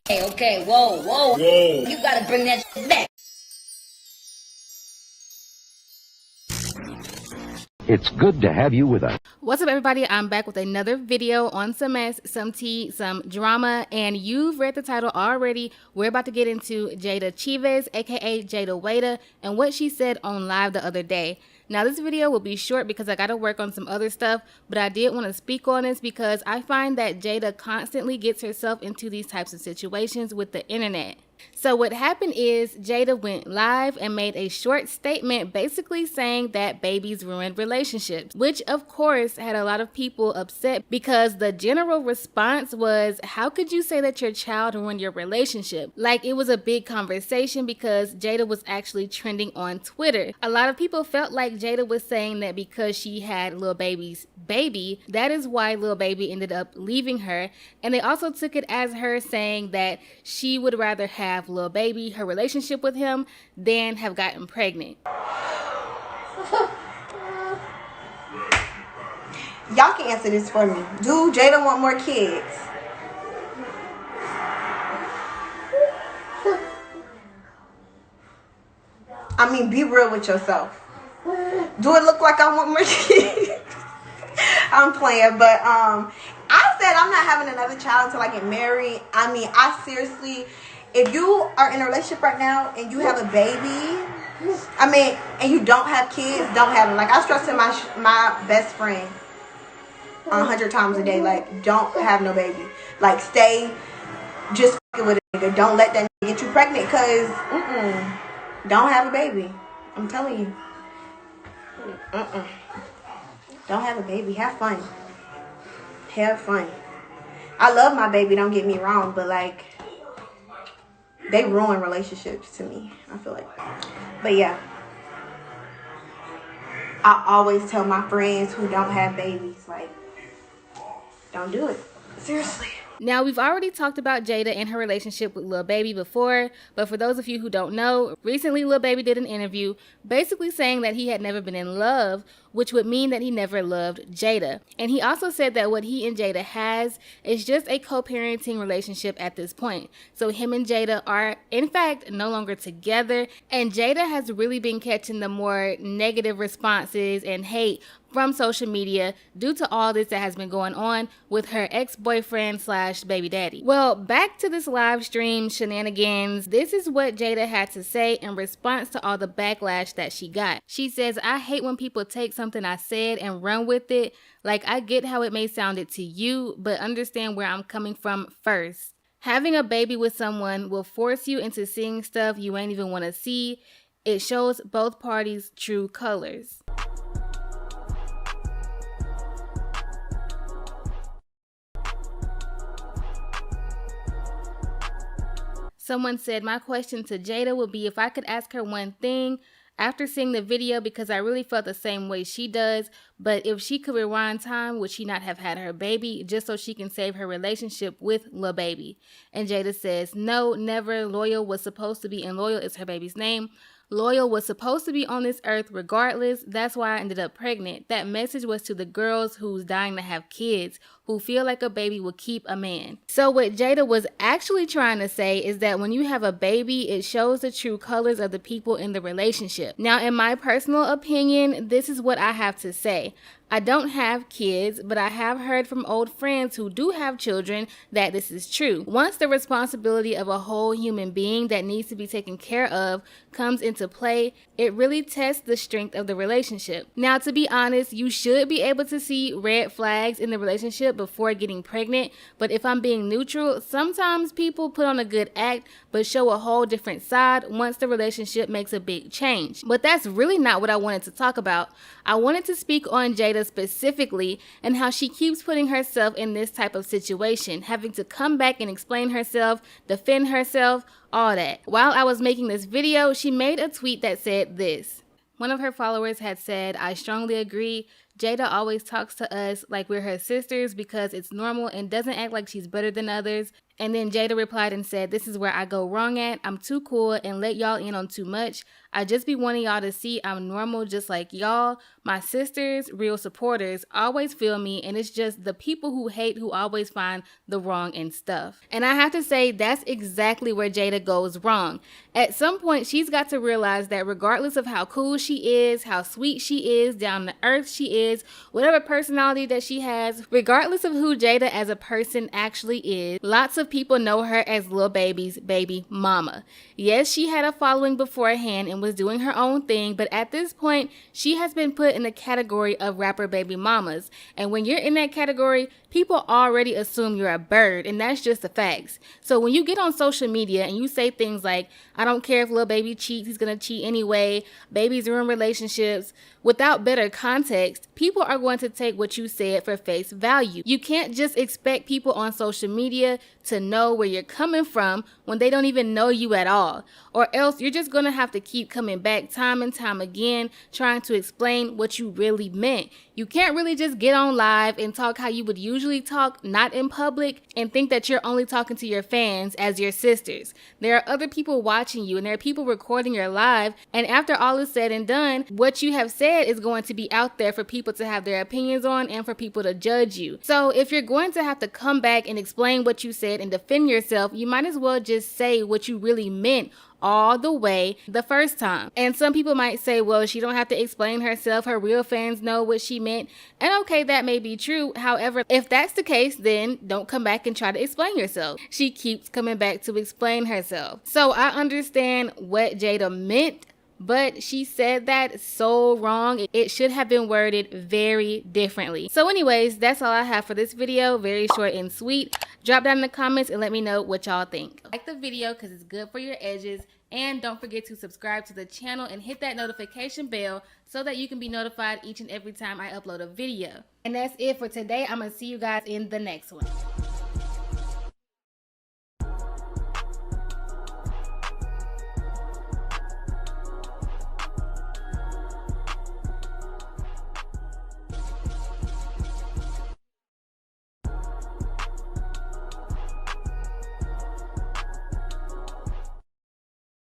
Okay, whoa. You gotta bring that shit back. It's good to have you with us. What's up, everybody? I'm back with another video on some mess, some tea, some drama, and you've read the title already. We're about to get into Jada Chivez, aka JaydaWayda, and what she said on live the other day. Now, this video will be short because I got to work on some other stuff, but I did want to speak on this because I find that Jada constantly gets herself into these types of situations with the internet. So what happened is Jada went live and made a short statement basically saying that babies ruined relationships, which of course had a lot of people upset because the general response was, how could you say that your child ruined your relationship? Like, it was a big conversation because Jada was actually trending on Twitter. A lot of people felt like Jada was saying that because she had Lil Baby's baby, that is why Lil Baby ended up leaving her, and they also took it as her saying that she would rather have Lil Baby, her relationship with him, than have gotten pregnant. Y'all can answer this for me. Do Jada want more kids? I mean, be real with yourself. Do it look like I want more kids? I'm playing, but I said I'm not having another child until I get married. I mean, I seriously, if you are in a relationship right now and you have a baby, I mean, and you don't have kids, don't have them. Like, I stress to my best friend 100 times a day, like, don't have no baby. Like, stay just with a nigga. Don't let that nigga get you pregnant, because don't have a baby. I'm telling you. Don't have a baby. Have fun. Have fun. I love my baby, don't get me wrong, but like, they ruin relationships to me, I feel like. But yeah, I always tell my friends who don't have babies, like, don't do it. Seriously. Now, we've already talked about Jada and her relationship with Lil Baby before, but for those of you who don't know, recently Lil Baby did an interview basically saying that he had never been in love, which would mean that he never loved Jada. And he also said that what he and Jada has is just a co-parenting relationship at this point. So him and Jada are, in fact, no longer together, and Jada has really been catching the more negative responses and hate from social media due to all this that has been going on with her ex-boyfriend slash baby daddy. Well, back to this live stream shenanigans. This is what Jada had to say in response to all the backlash that she got. She says, I hate when people take something I said and run with it. Like, I get how it may sound it to you, but understand where I'm coming from first. Having a baby with someone will force you into seeing stuff you ain't even want to see. It shows both parties' true colors. Someone said, my question to Jada would be if I could ask her one thing after seeing the video, because I really felt the same way she does, but if she could rewind time, would she not have had her baby just so she can save her relationship with Lil Baby? And Jada says, no, never. Loyal was supposed to be, and Loyal is her baby's name. Loyal was supposed to be on this earth regardless. That's why I ended up pregnant. That message was to the girls who's dying to have kids, who feel like a baby will keep a man. So what Jada was actually trying to say is that when you have a baby, it shows the true colors of the people in the relationship. Now, in my personal opinion, this is what I have to say. I don't have kids, but I have heard from old friends who do have children that this is true. Once the responsibility of a whole human being that needs to be taken care of comes into play, it really tests the strength of the relationship. Now, to be honest, you should be able to see red flags in the relationship before getting pregnant, but if I'm being neutral, sometimes people put on a good act but show a whole different side once the relationship makes a big change. But that's really not what I wanted to talk about. I wanted to speak on Jada specifically and how she keeps putting herself in this type of situation, having to come back and explain herself, defend herself, all that. While I was making this video, she made a tweet that said this. One of her followers had said, I strongly agree. Jada always talks to us like we're her sisters because it's normal and doesn't act like she's better than others. And then Jada replied and said, this is where I go wrong at. I'm too cool and let y'all in on too much. I just be wanting y'all to see I'm normal just like y'all. My sisters, real supporters, always feel me, and it's just the people who hate who always find the wrong in stuff. And I have to say, that's exactly where Jada goes wrong. At some point, she's got to realize that regardless of how cool she is, how sweet she is, down to earth she is, whatever personality that she has, regardless of who Jada as a person actually is, lots of people know her as Lil Baby's baby mama. Yes, she had a following beforehand and was doing her own thing, but at this point, she has been put in the category of rapper baby mamas. And when you're in that category, people already assume you're a bird, and that's just the facts. So when you get on social media and you say things like, I don't care if Lil Baby cheats, he's gonna cheat anyway, babies ruin relationships, without better context, people are going to take what you said for face value. You can't just expect people on social media to know where you're coming from when they don't even know you at all. Or else you're just gonna have to keep coming back time and time again trying to explain what you really meant. You can't really just get on live and talk how you would usually talk, not in public, and think that you're only talking to your fans as your sisters. There are other people watching you and there are people recording your live, and after all is said and done, what you have said is going to be out there for people to have their opinions on and for people to judge you. So if you're going to have to come back and explain what you said and defend yourself, you might as well just say what you really meant all the way the first time. And some people might say, well, she don't have to explain herself, her real fans know what she meant. And okay, that may be true. However, if that's the case, then don't come back and try to explain yourself. She keeps coming back to explain herself. So I understand what Jada meant, but she said that so wrong. It should have been worded very differently. So anyways, that's all I have for this video. Very short and sweet. Drop down in the comments and let me know what y'all think. Like the video because it's good for your edges. And don't forget to subscribe to the channel and hit that notification bell so that you can be notified each and every time I upload a video. And that's it for today. I'm going to see you guys in the next one.